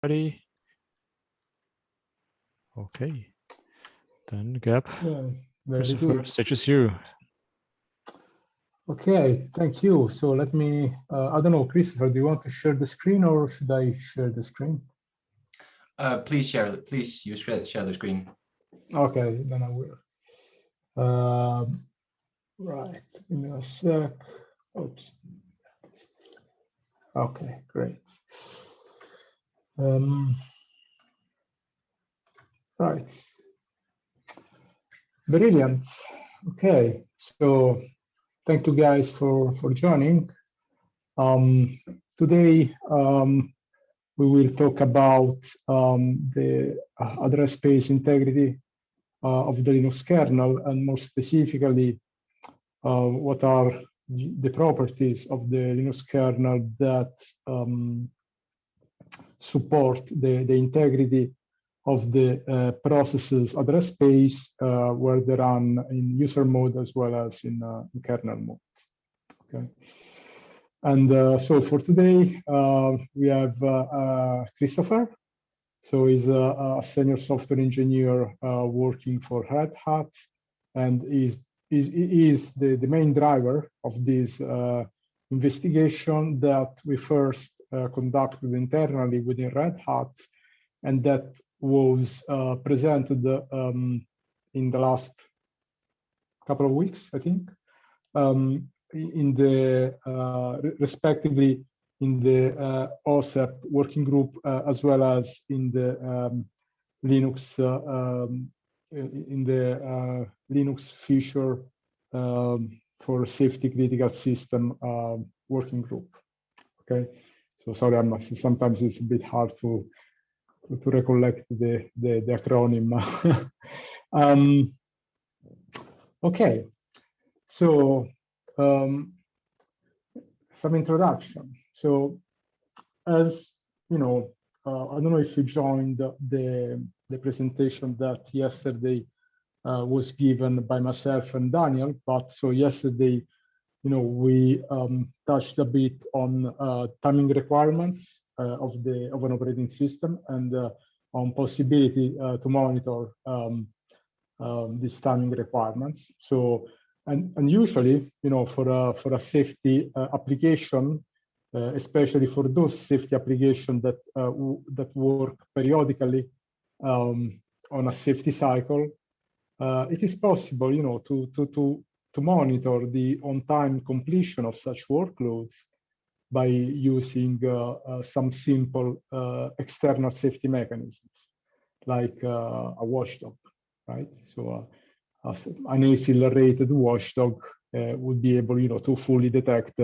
Ready? Okay. Then Gab, Christoffer, stage is you. Okay, thank you. So let me, I don't know, Christopher, do you want to share the screen or should I share the screen? Please share the screen. Okay, then I will. Right, give me a sec. Oops. Okay, great. Right. Brilliant. Okay, so thank you guys for joining. Today we will talk about the address space integrity of the Linux kernel, and more specifically, what are the properties of the Linux kernel that support the integrity of the processes address space where they run in user mode as well as in kernel mode. Okay. And so for today, we have Christoffer. So he's a senior software engineer working for Red Hat, and is the main driver of this investigation that we first conducted internally within Red Hat, and that was presented in the last couple of weeks, I think, in the respectively in the OSEP working group as well as in the Linux Linux feature for safety critical system working group. Okay, so sorry, sometimes it's a bit hard to recollect the acronym. Okay, so some introduction. So as you know, I don't know if you joined the presentation that yesterday was given by myself and Daniel, but so yesterday, you know, we touched a bit on timing requirements of an operating system, and on possibility to monitor these timing requirements. So and usually, you know, for a safety application, especially for those safety applications that that work periodically on a safety cycle, it is possible, you know, to monitor the on-time completion of such workloads by using some simple external safety mechanisms, like a watchdog, right? So an ASIL-rated watchdog would be able, you know, to fully detect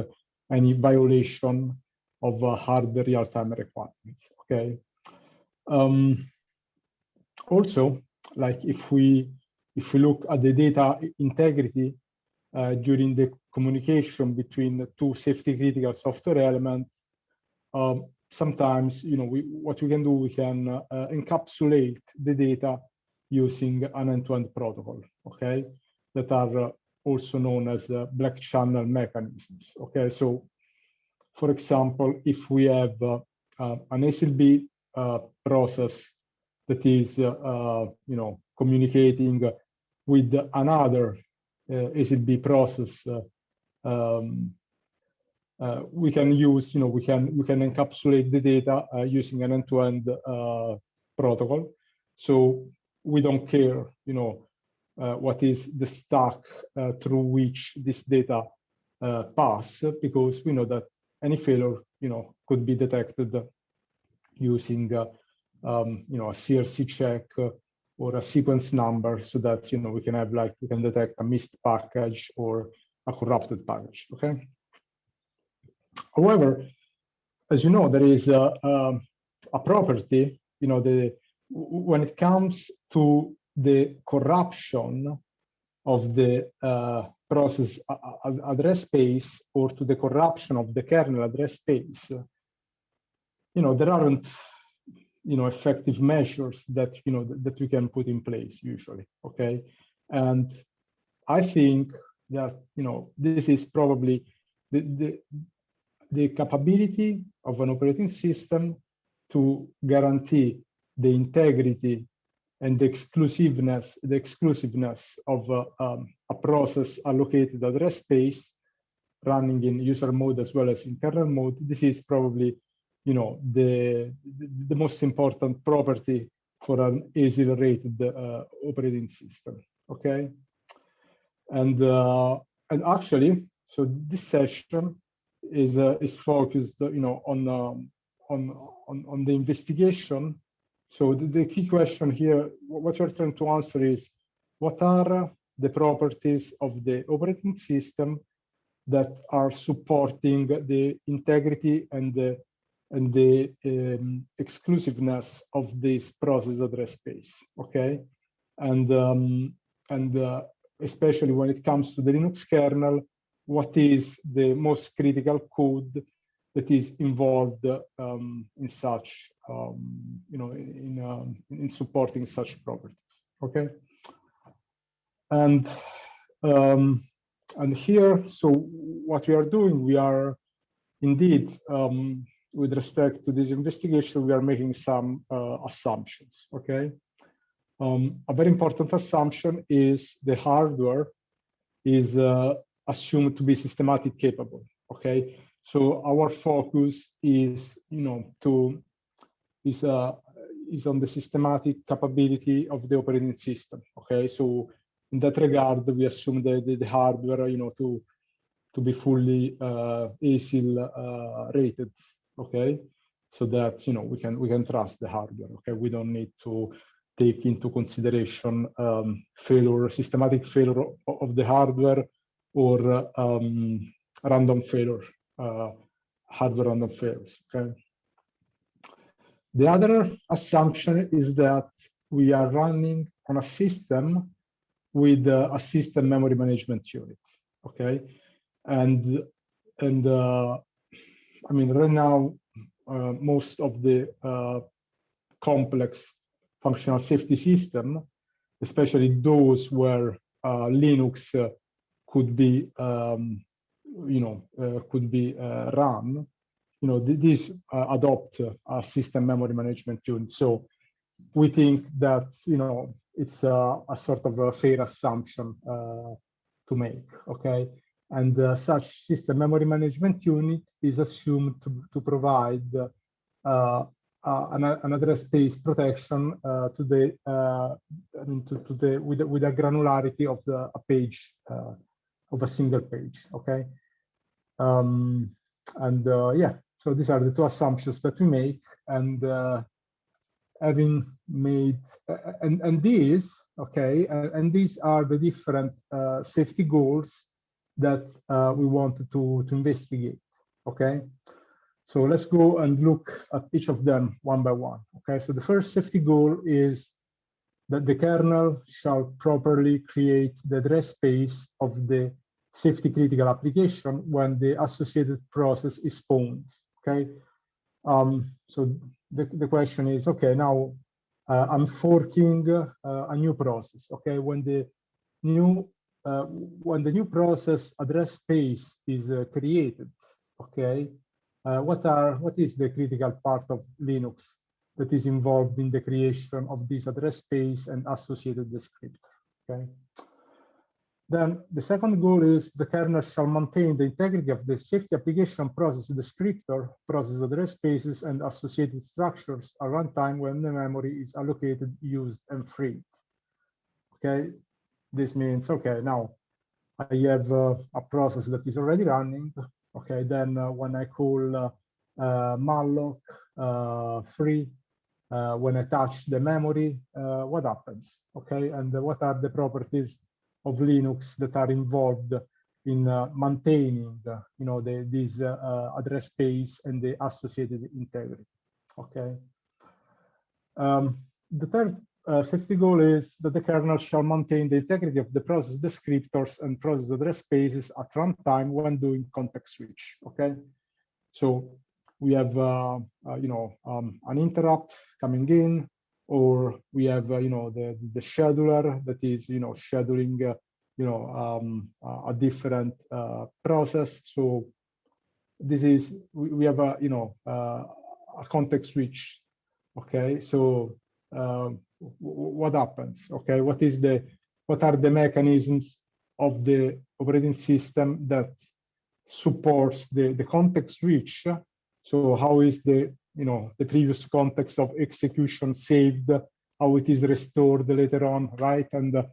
any violation of hard real-time requirements. Okay. Also, like if we look at the data integrity during the communication between the two safety critical software elements, sometimes, you know, what we can do, we can encapsulate the data using an end-to-end protocol, okay, that are also known as black channel mechanisms. Okay, so for example, if we have an ASIL-B process that is, you know, communicating with another ASIL-B process, we can use, you know, we can encapsulate the data using an end-to-end protocol. So we don't care, you know, what is the stack through which this data pass, because we know that any failure, you know, could be detected using, you know, a CRC check or a sequence number, so that, you know, we can have, like, we can detect a missed package or a corrupted package. Okay. However, as you know, there is a property, you know, when it comes to the corruption of the process address space, or to the corruption of the kernel address space, you know, there aren't, you know, effective measures that, you know, that we can put in place usually. Okay, and I think that, you know, this is probably the capability of an operating system to guarantee the integrity and the exclusiveness of a process allocated address space running in user mode as well as in kernel mode. This is probably, the most important property for an ASIL rated operating system. Okay, and actually, so this session is focused, on the investigation. So the key question here, what we're trying to answer is, what are the properties of the operating system that are supporting the integrity and the exclusiveness of this process address space? Okay, and especially when it comes to the Linux kernel, what is the most critical code that is involved in such, in supporting such properties? Okay, and here, so what we are doing, we are indeed, with respect to this investigation, we are making some assumptions. Okay, a very important assumption is the hardware is assumed to be systematic capable. Okay, so our focus is, is on the systematic capability of the operating system. Okay, so in that regard, we assume that the hardware, to be fully ASIL rated. Okay, so that we can trust the hardware. Okay, we don't need to take into consideration systematic failure of the hardware, or random failure, hardware random failures. Okay. The other assumption is that we are running on a system with a system memory management unit. Okay, and I mean, right now, most of the complex functional safety system, especially those where Linux could be, run, these adopt a system memory management unit. So we think that, it's a sort of a fair assumption to make. Okay, and such system memory management unit is assumed to provide an address space protection to the with a granularity of a page, of a single page. Okay, yeah, so these are the two assumptions that we make, and having made and these, okay, and these are the different safety goals that we wanted to investigate. Okay, so let's go and look at each of them one by one. Okay, so the first safety goal is that the kernel shall properly create the address space of the safety critical application when the associated process is spawned. Okay, so the question is, okay, now I'm forking a new process. Okay, when the new process address space is created, okay, what is the critical part of Linux that is involved in the creation of this address space and associated descriptor? Okay. Then the second goal is the kernel shall maintain the integrity of the safety application process descriptor, process address spaces, and associated structures at runtime when the memory is allocated, used, and freed. Okay, this means, okay, now I have a process that is already running. Okay, then when I call malloc free, when I touch the memory, what happens? Okay, and what are the properties of Linux that are involved in maintaining, this address space and the associated integrity? Okay. The third safety goal is that the kernel shall maintain the integrity of the process descriptors and process address spaces at runtime when doing context switch. Okay, so we have an interrupt coming in, or we have the scheduler that is scheduling a different process. So this is we have a context switch Okay, so what happens? Okay, what are the mechanisms of the operating system that supports the context switch? So how is the previous context of execution saved, how it is restored later on, right? And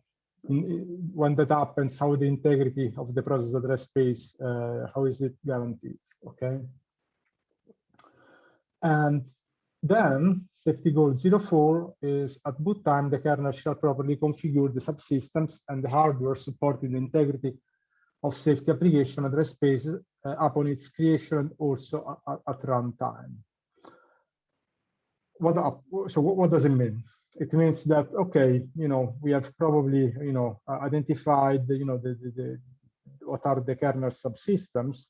when that happens, how the integrity of the process address space, how is it guaranteed? Okay. And then safety goal 04 is at boot time, the kernel shall properly configure the subsystems and the hardware supporting the integrity of safety application address space upon its creation and also at runtime. So what does it mean? It means that, okay, we have probably, identified, what are the kernel subsystems,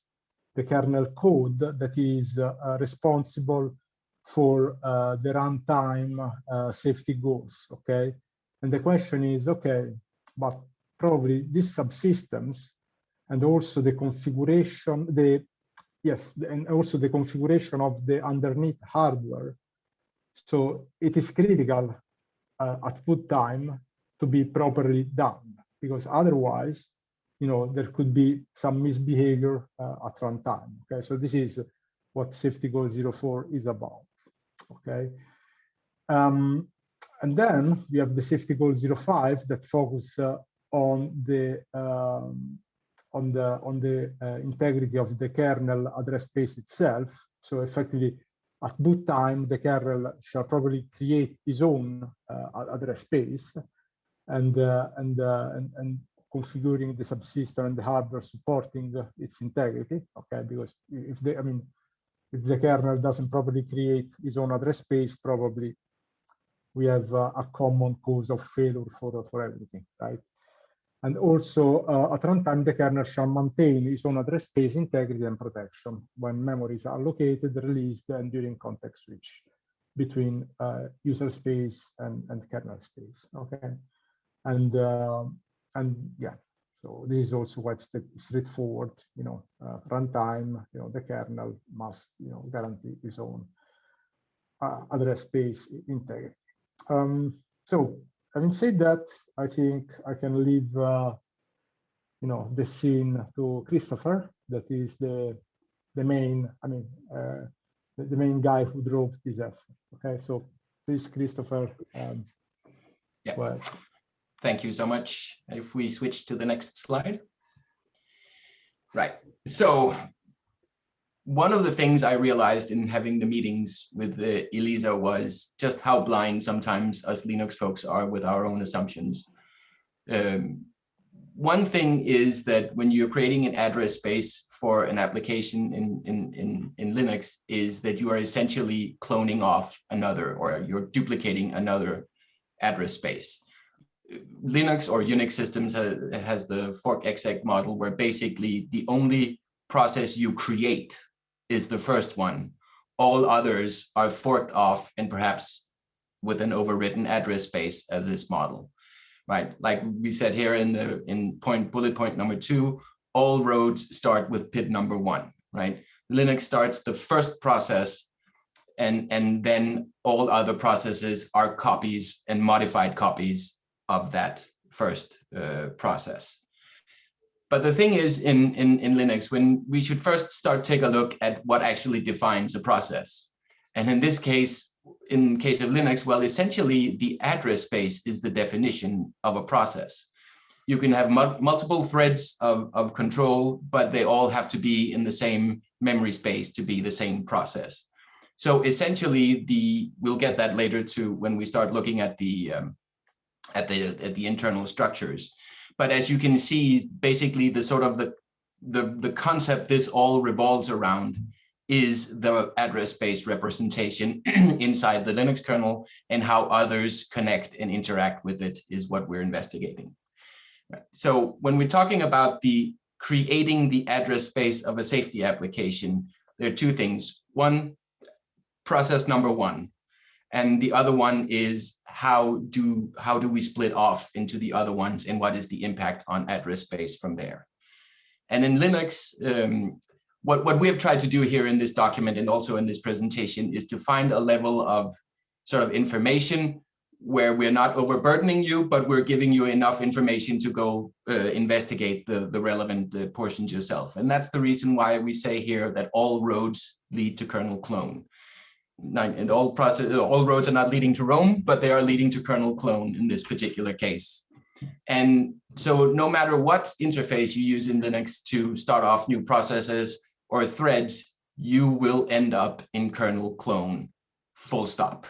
the kernel code that is responsible for the runtime safety goals, okay? And the question is, okay, but probably these subsystems and also the configuration, and also the configuration of the underneath hardware. So it is critical at boot time to be properly done, because otherwise, there could be some misbehavior at runtime. Okay, so this is what safety goal 04 is about. Okay, and then we have the safety goal 05 that focus on the integrity of the kernel address space itself. So effectively, at boot time, the kernel shall probably create its own address space, and configuring the subsystem and the hardware supporting its integrity. Okay, because if the kernel doesn't properly create its own address space, probably we have a common cause of failure for everything, right? And also at runtime, the kernel shall maintain its own address space integrity and protection when memories are allocated, released, and during context switch between user space and kernel space. Okay, and yeah, so this is also quite straightforward. Runtime, the kernel must guarantee its own address space integrity. So having said that, I think I can leave the scene to Christoffer. That is the main, the main guy who drove this effort. Okay, so please, Christoffer. Yeah. Well. Thank you so much. If we switch to the next slide. Right. So one of the things I realized in having the meetings with the ELISA was just how blind sometimes us Linux folks are with our own assumptions. One thing is that when you're creating an address space for an application in Linux, is that you are essentially cloning off another, or you're duplicating another address space. Linux or Unix systems has the fork exec model, where basically the only process you create is the first one. All others are forked off and perhaps with an overwritten address space as this model, right? Like we said here in bullet point number 2, all roads start with PID number 1, right? Linux starts the first process, and then all other processes are copies and modified copies of that first process. But the thing is, in Linux, when we should first take a look at what actually defines a process. And in this case, in case of Linux, well, essentially the address space is the definition of a process. You can have multiple threads of control, but they all have to be in the same memory space to be the same process. So essentially, we'll get that later too when we start looking at the internal structures. But as you can see, basically the concept this all revolves around is the address space representation inside the Linux kernel, and how others connect and interact with it is what we're investigating. Right. So when we're talking about creating the address space of a safety application, there are two things. One, process number 1. And the other one is how do we split off into the other ones, and what is the impact on address space from there? And in Linux, what we have tried to do here in this document and also in this presentation is to find a level of sort of information where we're not overburdening you, but we're giving you enough information to go investigate the relevant portions yourself. And that's the reason why we say here that all roads lead to kernel clone. And all roads are not leading to Rome, but they are leading to kernel clone in this particular case. And so no matter what interface you use in Linux to start off new processes or threads, you will end up in kernel clone, full stop.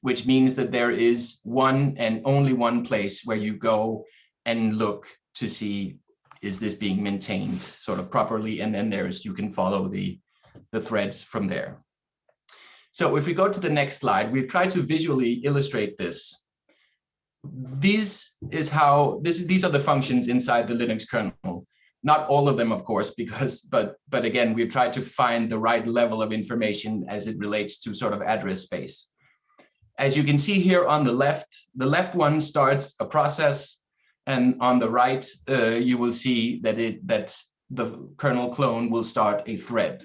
Which means that there is one and only one place where you go and look to see, is this being maintained sort of properly? And then you can follow the threads from there. So if we go to the next slide, we've tried to visually illustrate this. These are the functions inside the Linux kernel. Not all of them, of course, but again, we've tried to find the right level of information as it relates to sort of address space. As you can see here on the left one starts a process, and on the right, you will see that the kernel clone will start a thread.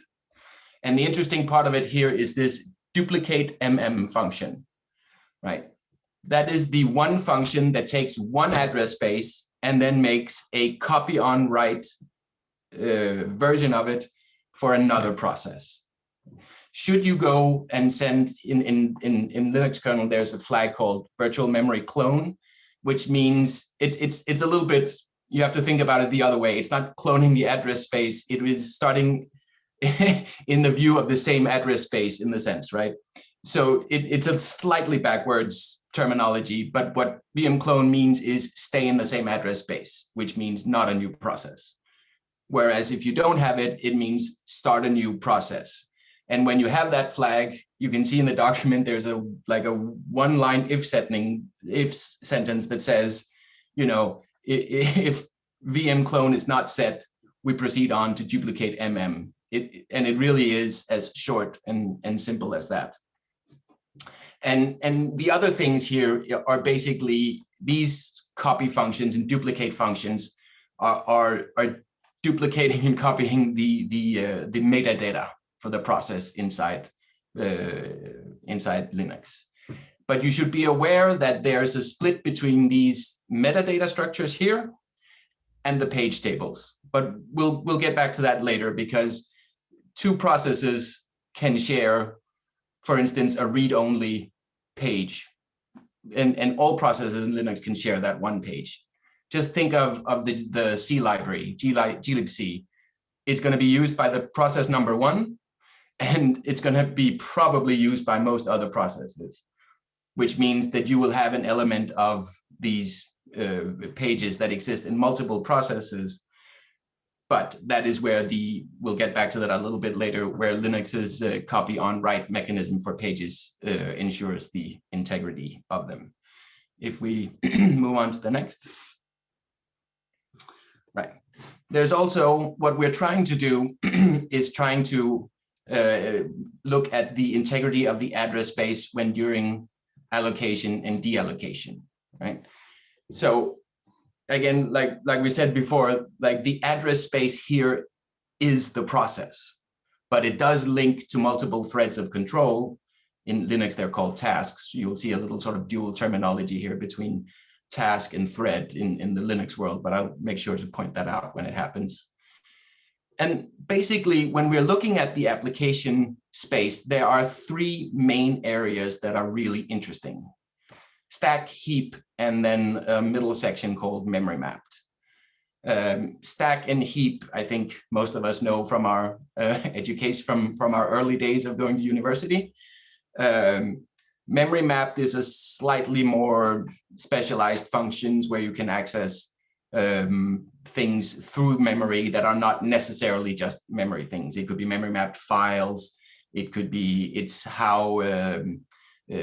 And the interesting part of it here is this duplicate function, right? That is the one function that takes one address space and then makes a copy on write version of it for another process. Should you go and send in Linux kernel, there's a flag called virtual memory clone, which means it's a little bit, you have to think about it the other way. It's not cloning the address space. It is starting in the view of the same address space in the sense, right? So it's a slightly backwards terminology, but what VM clone means is stay in the same address space, which means not a new process. Whereas if you don't have it, it means start a new process. And when you have that flag, you can see in the document, there's a one-line if sentence that says, you know, if VM clone is not set, we proceed on to duplicate and it really is as short and simple as that. And the other things here are basically these copy functions and duplicate functions are duplicating and copying the metadata for the process inside Linux. But you should be aware that there's a split between these metadata structures here and the page tables. But we'll get back to that later, because two processes can share, for instance, a read-only page, and all processes in Linux can share that one page. Just think of the C library, glibc. It's going to be used by the process number one, and it's going to be probably used by most other processes, which means that you will have an element of these pages that exist in multiple processes. But that is where we'll get back to that a little bit later, where Linux's copy on write mechanism for pages ensures the integrity of them. If we move on to the next. Right. There's also, what we're trying to do is trying to look at the integrity of the address space when doing allocation and deallocation, right? So again, like we said before, like the address space here is the process, but it does link to multiple threads of control. In Linux, they're called tasks. You'll see a little sort of dual terminology here between task and thread in the Linux world, but I'll make sure to point that out when it happens. And basically, when we're looking at the application space, there are three main areas that are really interesting: stack, heap, and then a middle section called memory mapped. Stack and heap, I think most of us know from our education, from our early days of going to university. Memory mapped is a slightly more specialized functions where you can access things through memory that are not necessarily just memory things. It could be memory mapped files. It could be, it's how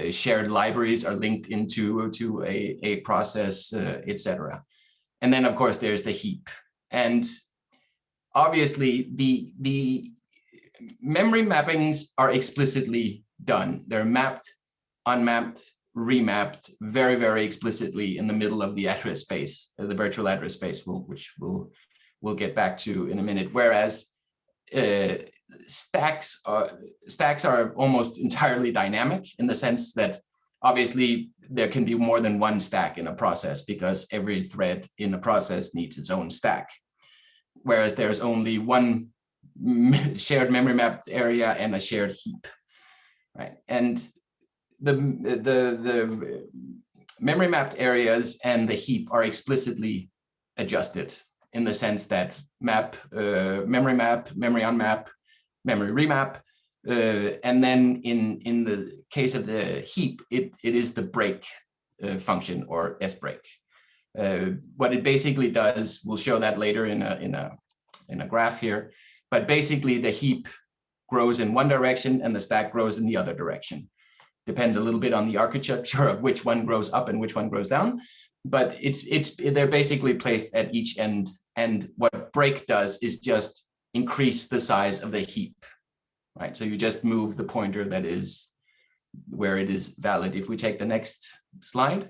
shared libraries are linked into a process, etc. And then of course there's the heap. And obviously the memory mappings are explicitly done. They're mapped, unmapped, remapped very, very explicitly in the middle of the address space, the virtual address space, which we'll get back to in a minute. Whereas stacks are almost entirely dynamic in the sense that Obviously, there can be more than one stack in a process because every thread in a process needs its own stack. Whereas there's only one shared memory mapped area and a shared heap, right? And the memory mapped areas and the heap are explicitly adjusted in the sense that memory map, memory unmap, memory remap, and then in the case of the heap, it is the break function or sbreak. What it basically does, we'll show that later in a graph here, but basically the heap grows in one direction and the stack grows in the other direction. Depends a little bit on the architecture of which one grows up and which one grows down, but they're basically placed at each end. And what break does is just increase the size of the heap, right? So you just move the pointer that is where it is valid. If we take the next slide,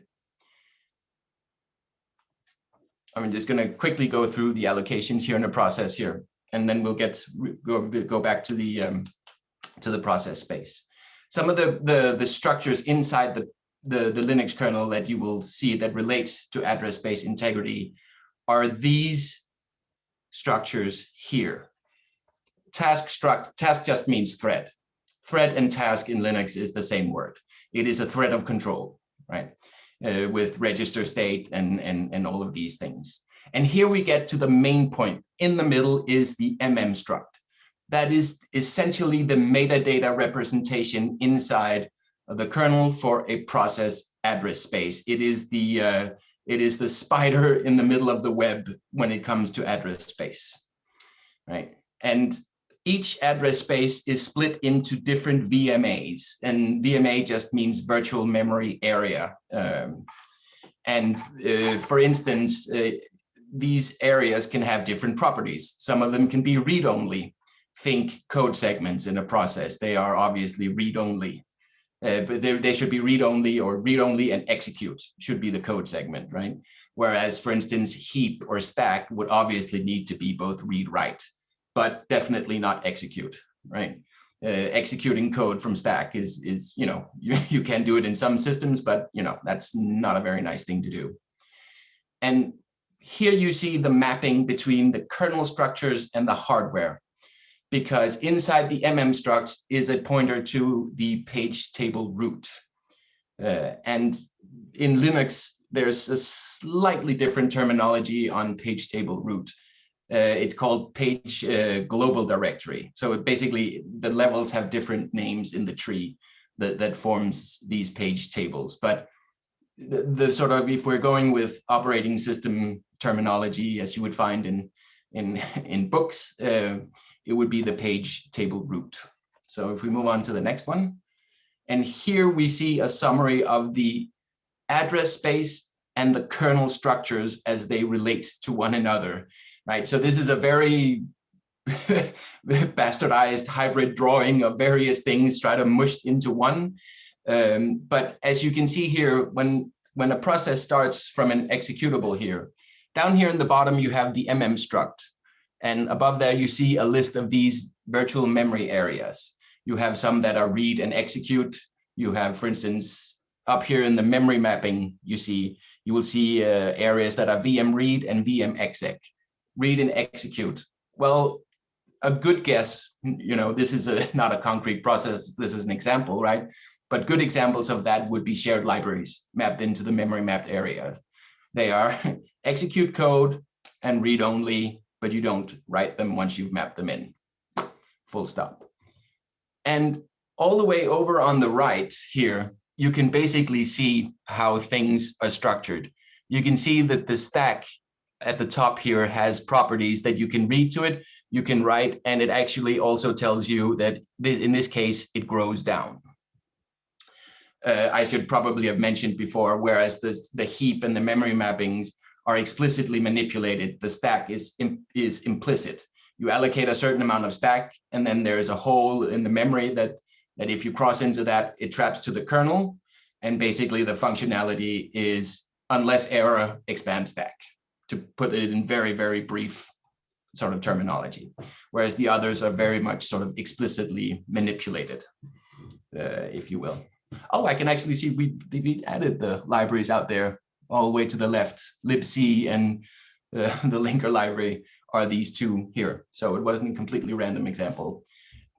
I'm just going to quickly go through the allocations here in the process here, and then we'll go back to the process space. Some of the structures inside the Linux kernel that you will see that relates to address space integrity are these structures here. Task just means thread. Thread and task in Linux is the same word. It is a thread of control, right? With register state and all of these things. And here we get to the main point. In the middle is the struct. That is essentially the metadata representation inside of the kernel for a process address space. It is the spider in the middle of the web when it comes to address space, right? And each address space is split into different VMAs, and VMA just means virtual memory area. For instance, these areas can have different properties. Some of them can be read-only. Think code segments in a process. They are obviously read-only, but they should be read-only, or read-only and execute should be the code segment, right? Whereas, for instance, heap or stack would obviously need to be both read-write, but definitely not execute, right? Executing code from stack is you know, you can do it in some systems, but you know, that's not a very nice thing to do. And here you see the mapping between the kernel structures and the hardware, because inside the struct is a pointer to the page table root. And in Linux, there's a slightly different terminology on page table root. It's called page global directory. So basically the levels have different names in the tree that forms these page tables. But the sort of, if we're going with operating system terminology, as you would find in books, it would be the page table root. So if we move on to the next one, and here we see a summary of the address space and the kernel structures as they relate to one another, right? So this is a very bastardized hybrid drawing of various things, try to mush into one. But as you can see here, when a process starts from an executable here, down here in the bottom, you have the struct. And above there, you see a list of these virtual memory areas. You have some that are read and execute. You have, for instance, up here in the memory mapping, you will see areas that are VM read and VM exec. Read and execute. Well, a good guess, you know, this is not a concrete process. This is an example, right? But good examples of that would be shared libraries mapped into the memory mapped area. They are execute code and read only, but you don't write them once you've mapped them in, full stop. And all the way over on the right here, you can basically see how things are structured. You can see that the stack at the top here has properties that you can read to it, you can write, and it actually also tells you that in this case, it grows down. I should probably have mentioned before, whereas the heap and the memory mappings are explicitly manipulated, the stack is implicit. You allocate a certain amount of stack, and then there's a hole in the memory that if you cross into that, it traps to the kernel. And basically the functionality is unless error, expand stack, to put it in very, very brief sort of terminology. Whereas the others are very much sort of explicitly manipulated, if you will. Oh, I can actually see we added the libraries out there all the way to the left. libc and the linker library are these two here. So it wasn't a completely random example.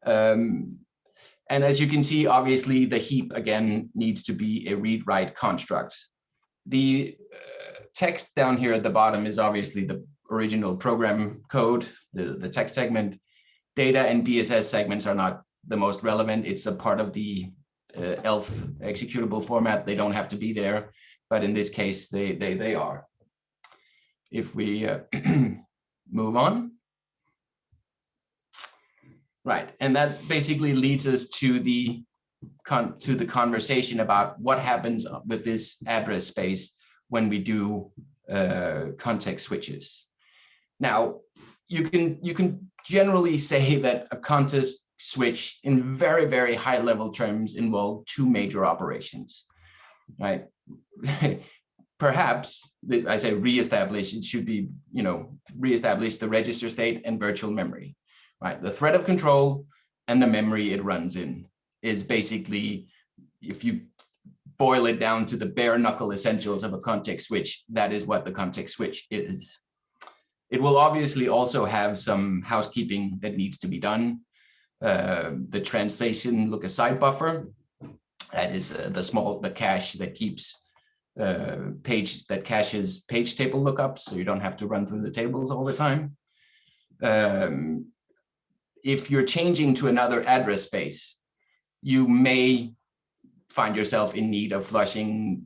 And as you can see, obviously the heap again needs to be a read-write construct. The text down here at the bottom is obviously the original program code, the text segment. Data and BSS segments are not the most relevant. It's a part of the ELF executable format. They don't have to be there, but in this case, they are. If we move on. Right, and that basically leads us to the conversation about what happens with this address space when we do context switches. Now, you can generally say that a context switch in very, very high level terms involve two major operations, right? Perhaps, I say reestablish, it should be, reestablish the register state and virtual memory, right? The thread of control and the memory it runs in is basically, if you boil it down to the bare knuckle essentials of a context switch, that is what the context switch is. It will obviously also have some housekeeping that needs to be done. The translation look-aside buffer, that is the cache that keeps caches page table lookups, so you don't have to run through the tables all the time. If you're changing to another address space, you may find yourself in need of flushing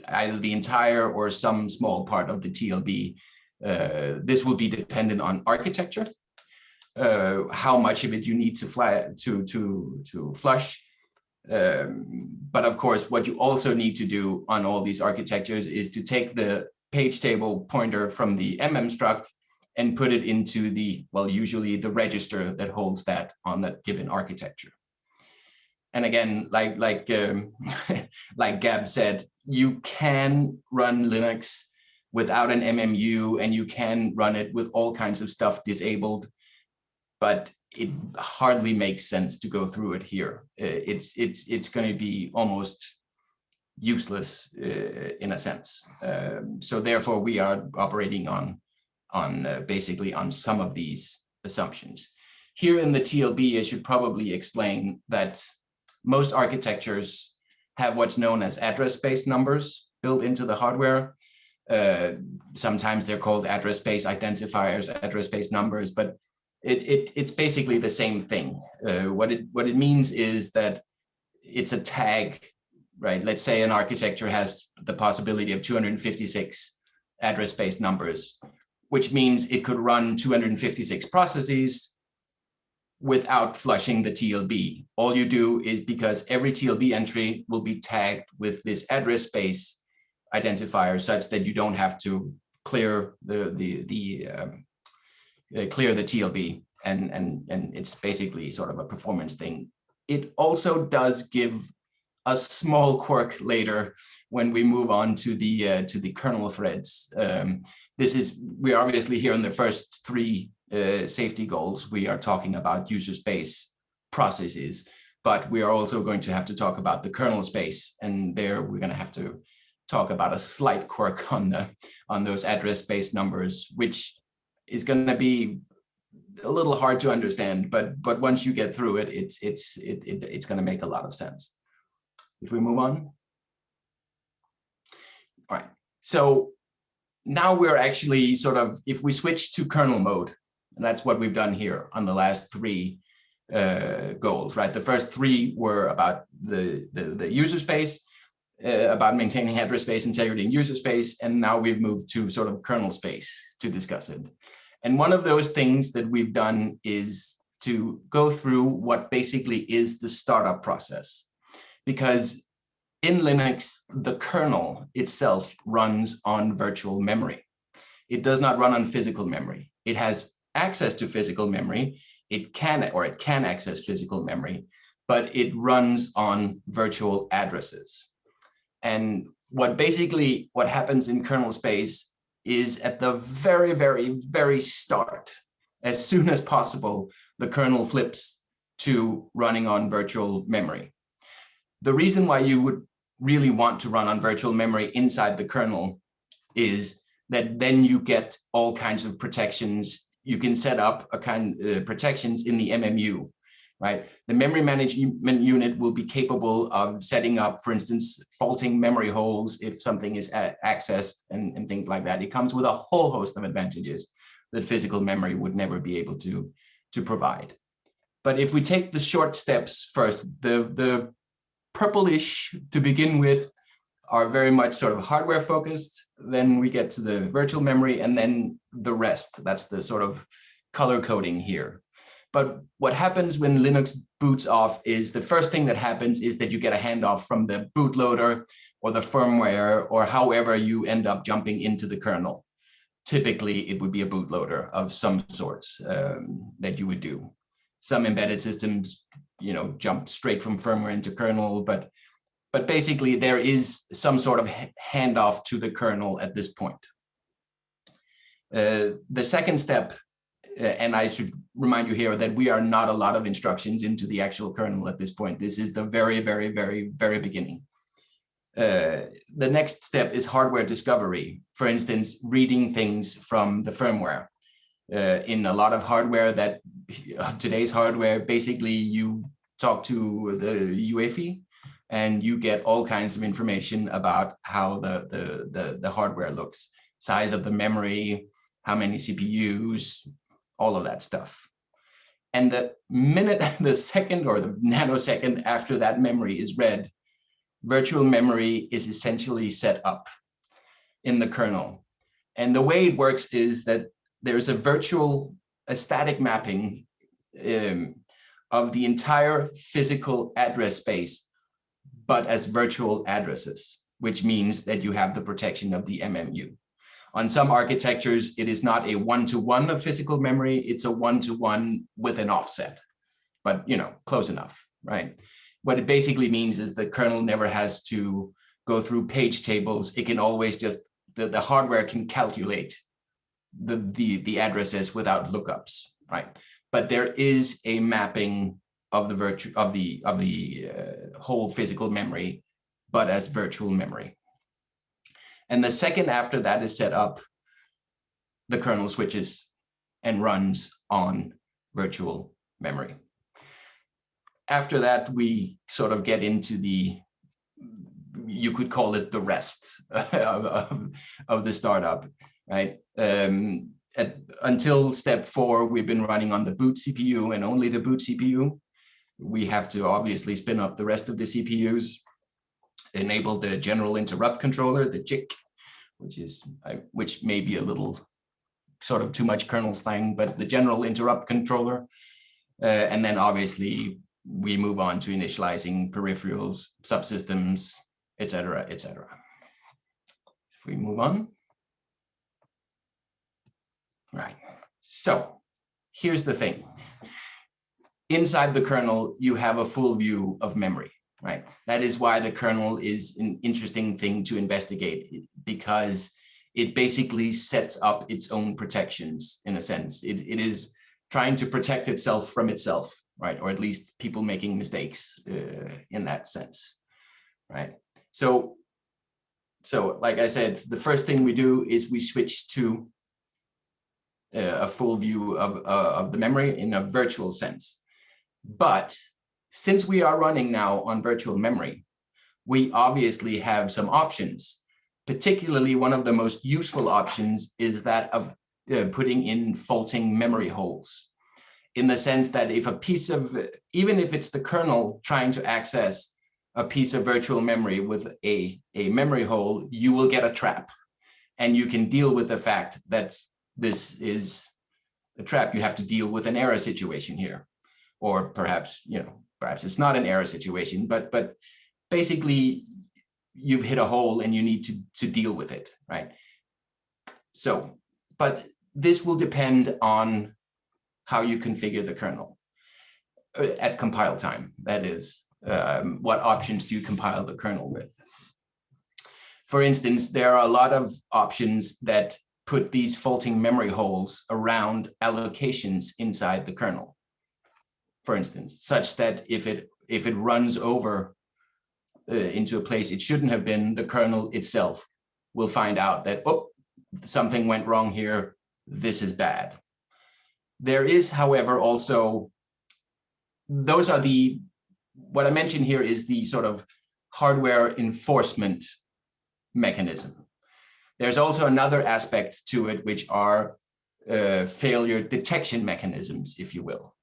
either the entire or some small part of the TLB. This will be dependent on architecture, how much of it you need to flush. But of course, what you also need to do on all these architectures is to take the page table pointer from the struct and put it into the, well, usually the register that holds that on that given architecture. And again, like Gab said, you can run Linux without an MMU, and you can run it with all kinds of stuff disabled, but it hardly makes sense to go through it here. It's going to be almost useless in a sense. So therefore, we are operating on basically on some of these assumptions. Here in the TLB, I should probably explain that most architectures have what's known as address space numbers built into the hardware. Sometimes they're called address space identifiers, address space numbers, but it's basically the same thing. What it means is that it's a tag, right? Let's say an architecture has the possibility of 256 address space numbers, which means it could run 256 processes without flushing the TLB. All you do is, because every TLB entry will be tagged with this address space identifier, such that you don't have to clear the TLB, and it's basically sort of a performance thing. It also does give a small quirk later when we move on to the kernel threads. We're obviously here in the first three safety goals. We are talking about user space processes, but we are also going to have to talk about the kernel space, and there we're going to have to talk about a slight quirk on those address space numbers, which is going to be a little hard to understand, but once you get through it, it's going to make a lot of sense. If we move on. All right, so now we're actually sort of, if we switch to kernel mode, and that's what we've done here on the last three goals, right? The first three were about the user space, about maintaining address space integrity in user space, and now we've moved to sort of kernel space to discuss it. And one of those things that we've done is to go through what basically is the startup process. Because in Linux, the kernel itself runs on virtual memory. It does not run on physical memory. It has access to physical memory. It can access physical memory, but it runs on virtual addresses. And what happens in kernel space is at the very, very, very start, as soon as possible, the kernel flips to running on virtual memory. The reason why you would really want to run on virtual memory inside the kernel is that then you get all kinds of protections. You can set up a kind of protections in the MMU, right? The memory management unit will be capable of setting up, for instance, faulting memory holes if something is accessed and things like that. It comes with a whole host of advantages that physical memory would never be able to provide. But if we take the short steps first, the purplish to begin with are very much sort of hardware focused. Then we get to the virtual memory and then the rest. That's the sort of color coding here. But what happens when Linux boots off is the first thing that happens is that you get a handoff from the bootloader or the firmware or however you end up jumping into the kernel. Typically, it would be a bootloader of some sorts that you would do. Some embedded systems, jump straight from firmware into kernel, but basically there is some sort of handoff to the kernel at this point. The second step, and I should remind you here that we are not a lot of instructions into the actual kernel at this point. This is the very, very, very, very beginning. The next step is hardware discovery. For instance, reading things from the firmware. In a lot of hardware of today's hardware, basically you talk to the UEFI and you get all kinds of information about how the hardware looks, size of the memory, how many CPUs, all of that stuff. And the second or the nanosecond after that memory is read, virtual memory is essentially set up in the kernel. And the way it works is that there's a static mapping of the entire physical address space, but as virtual addresses, which means that you have the protection of the MMU. On some architectures, it is not a one-to-one of physical memory, it's a one-to-one with an offset, but close enough, right? What it basically means is the kernel never has to go through page tables. It can always just, the hardware can calculate the addresses without lookups, right? But there is a mapping of the whole physical memory, but as virtual memory. And the second after that is set up, the kernel switches and runs on virtual memory. After that, we sort of get into you could call it the rest of the startup, right? Until step 4, we've been running on the boot CPU and only the boot CPU. We have to obviously spin up the rest of the CPUs, enable the general interrupt controller, the JIC, which may be a little sort of too much kernel slang, but the general interrupt controller. And then obviously we move on to initializing peripherals, subsystems, etc., etc. If we move on. Right. So here's the thing. Inside the kernel, you have a full view of memory, right? That is why the kernel is an interesting thing to investigate, because it basically sets up its own protections in a sense. It is trying to protect itself from itself, right? Or at least people making mistakes in that sense, right? So like I said, the first thing we do is we switch to a full view of the memory in a virtual sense. But since we are running now on virtual memory, we obviously have some options. Particularly, one of the most useful options is that of putting in faulting memory holes, in the sense that if a piece of, even if it's the kernel trying to access a piece of virtual memory with a memory hole, you will get a trap. And you can deal with the fact that this is a trap. You have to deal with an error situation here. Or perhaps, perhaps it's not an error situation, but basically you've hit a hole and you need to deal with it, right? So, but this will depend on how you configure the kernel at compile time. That is, what options do you compile the kernel with? For instance, there are a lot of options that put these faulting memory holes around allocations inside the kernel. For instance, such that if it runs over into a place it shouldn't have been, the kernel itself will find out that, oh, something went wrong here, this is bad. There is, however, also, those are what I mentioned here is the sort of hardware enforcement mechanism. There's also another aspect to it, which are failure detection mechanisms, if you will.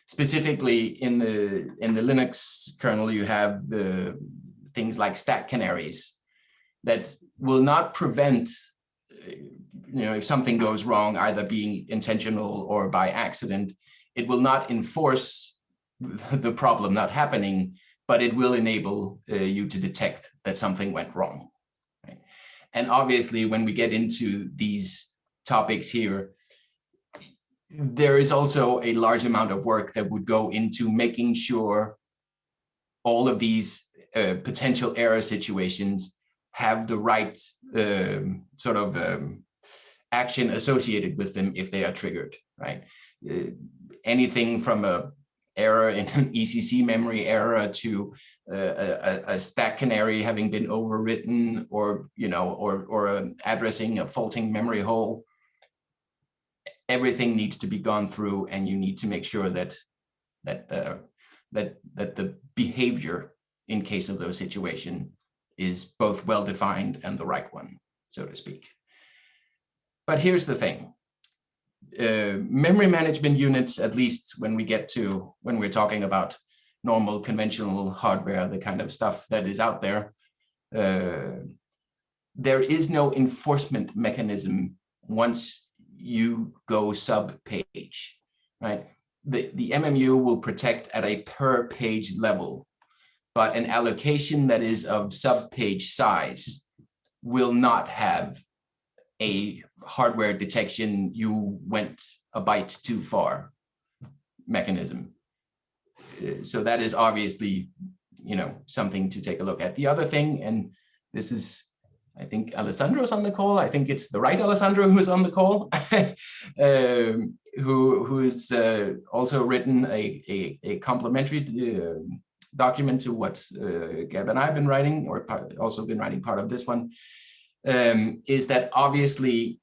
Specifically in the Linux kernel, you have things like stack canaries that will not prevent, if something goes wrong, either being intentional or by accident, it will not enforce the problem not happening, but it will enable you to detect that something went wrong. Right? And obviously, when we get into these topics here, there is also a large amount of work that would go into making sure all of these potential error situations have the right action associated with them if they are triggered, right? Anything from a error in an ECC memory error to a stack canary having been overwritten, or addressing a faulting memory hole. Everything needs to be gone through, and you need to make sure that the behavior in case of those situations is both well defined and the right one, so to speak. But here's the thing. Memory management units, at least when we're talking about normal conventional hardware, the kind of stuff that is out there, there is no enforcement mechanism once you go sub-page, right? The MMU will protect at a per page level, but an allocation that is of sub-page size will not have a hardware detection you went a byte too far mechanism. So that is obviously, something to take a look at. The other thing, and this is, I think Alessandro's on the call. I think it's the right Alessandro who's on the call, who's also written a complementary document to what Gab and I have been writing, or also been writing part of this one, is that obviously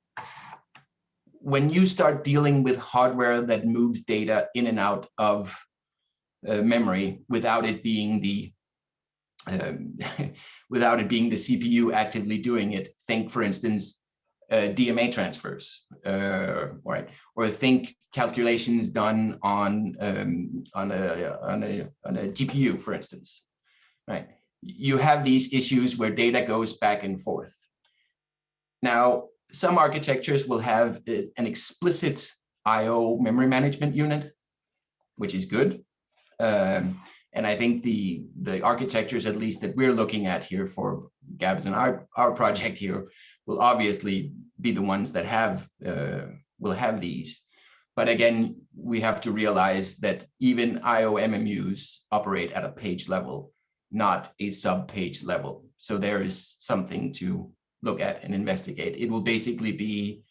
when you start dealing with hardware that moves data in and out of memory without it being the CPU actively doing it, think, for instance, DMA transfers, right? Or think calculations done on a GPU, for instance, right? You have these issues where data goes back and forth. Now, some architectures will have an explicit I/O memory management unit, which is good. And I think the architectures, at least that we're looking at here for Gabs and our project here, will obviously be the ones that will have these. But again, we have to realize that even I/O MMUs operate at a page level, not a sub-page level. So there is something to look at and investigate. It will basically be,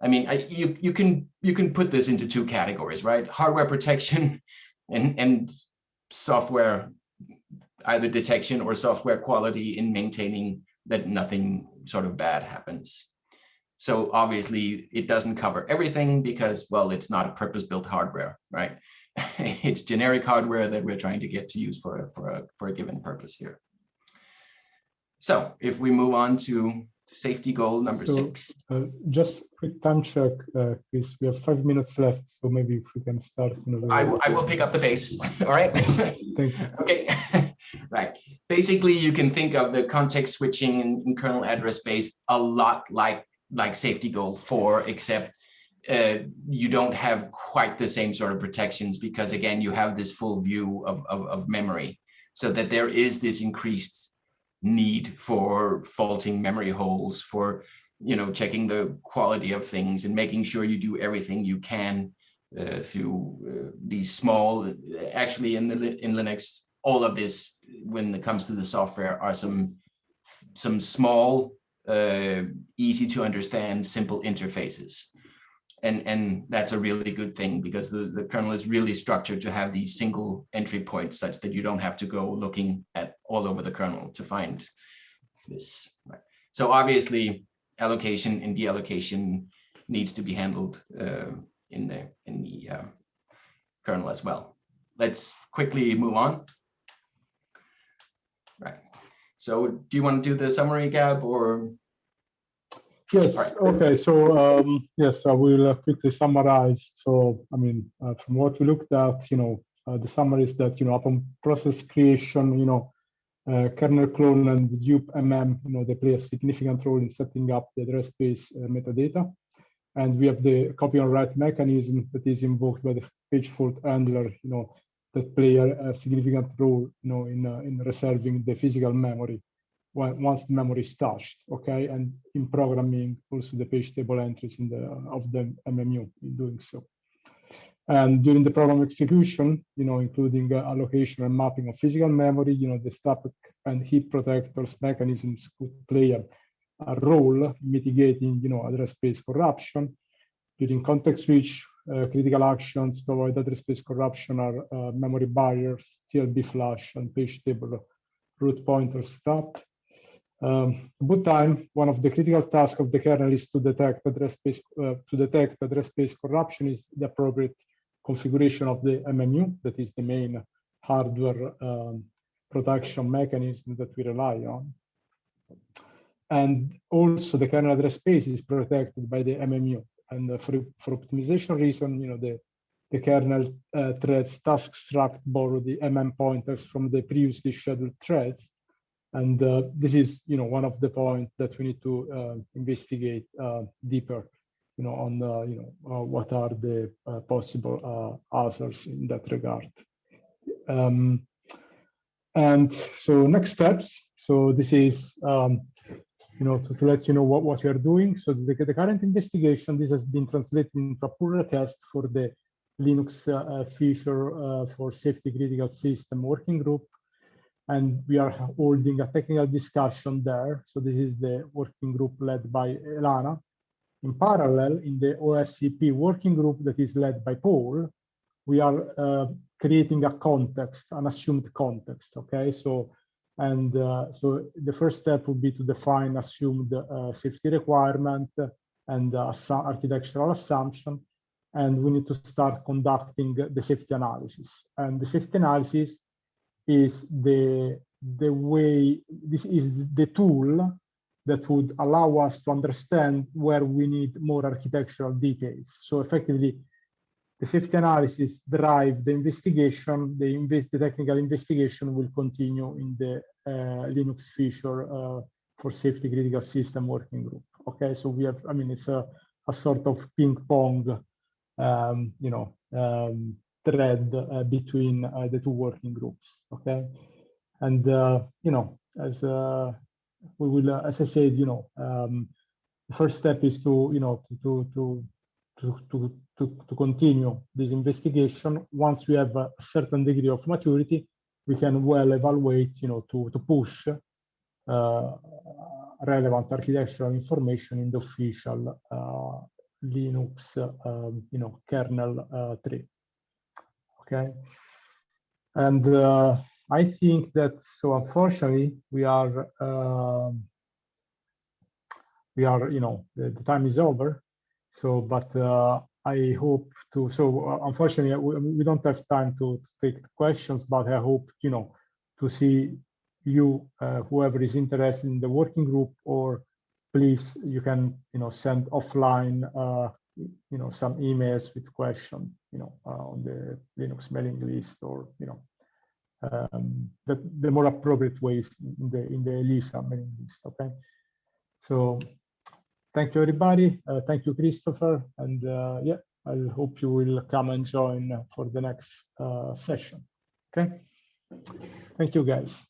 you can put this into two categories, right? Hardware protection and software, either detection or software quality in maintaining that nothing sort of bad happens. So obviously it doesn't cover everything because, well, it's not a purpose-built hardware, right? It's generic hardware that we're trying to get to use for a given purpose here. So if we move on to safety goal number 6. Just quick time check, Chris. We have 5 minutes left, so maybe if we can start. I will pick up the pace. All right. Thank you. Okay. Right. Basically, you can think of the context switching in kernel address space a lot like safety goal 4, except you don't have quite the same sort of protections because, again, you have this full view of memory, so that there is this increased need for faulting memory holes, for checking the quality of things and making sure you do everything you can through these small. Actually, in Linux, all of this, when it comes to the software, are some small, easy to understand, simple interfaces. And that's a really good thing, because the kernel is really structured to have these single entry points such that you don't have to go looking at all over the kernel to find this. Right. So obviously allocation and deallocation needs to be handled in the kernel as well. Let's quickly move on. Right. So do you want to do the summary, Gab, or? Yes. Right. Okay. So yes, I will quickly summarize. So I mean, from what we looked at, the summary is that upon process creation, kernel clone and dupe they play a significant role in setting up the address space metadata. And we have the copy on write mechanism that is invoked by the page fault handler, that play a significant role, in reserving the physical memory once the memory is touched, okay, and in programming also the page table entries of the MMU in doing so. And during the program execution, including allocation and mapping of physical memory, the stack and heap protectors mechanisms could play a role in mitigating, address space corruption. During context switch, critical actions to avoid address space corruption are memory barriers, TLB flash, and page table root pointer stop. Boot time, one of the critical tasks of the kernel is to detect address space corruption is the appropriate configuration of the MMU, that is the main hardware protection mechanism that we rely on. And also the kernel address space is protected by the MMU. And for optimization reason, the kernel threads task struct borrow the pointers from the previously scheduled threads. And this is, one of the points that we need to investigate deeper, on what are the possible answers in that regard. And so next steps. So this is, to let you know what we are doing. So the current investigation, this has been translated into a pull request for the Linux feature for safety critical system working group. And we are holding a technical discussion there. So this is the working group led by Elana. In parallel, in the OSCP working group that is led by Paul, we are creating a context, an assumed context, okay? So the first step would be to define assumed safety requirement and architectural assumption. And we need to start conducting the safety analysis. And the safety analysis is the way, this is the tool that would allow us to understand where we need more architectural details. So effectively, the safety analysis drive the investigation, the technical investigation will continue in the Linux feature for safety critical system working group. Okay, so we have, it's a sort of ping pong, thread between the two working groups. Okay, and as we will, as I said, the first step is to continue this investigation. Once we have a certain degree of maturity, we can well evaluate, to push relevant architectural information in the official Linux, kernel 3. Okay, and I think that, so unfortunately we are the time is over. So, but I hope to. So, unfortunately, we don't have time to take questions. But I hope to see you, whoever is interested in the working group, or please you can send offline some emails with questions on the Linux mailing list, or the more appropriate ways in the ELISA mailing list. Okay, so. Thank you, everybody. Thank you, Christoffer. And yeah, I hope you will come and join for the next session. Okay. Thank you, guys.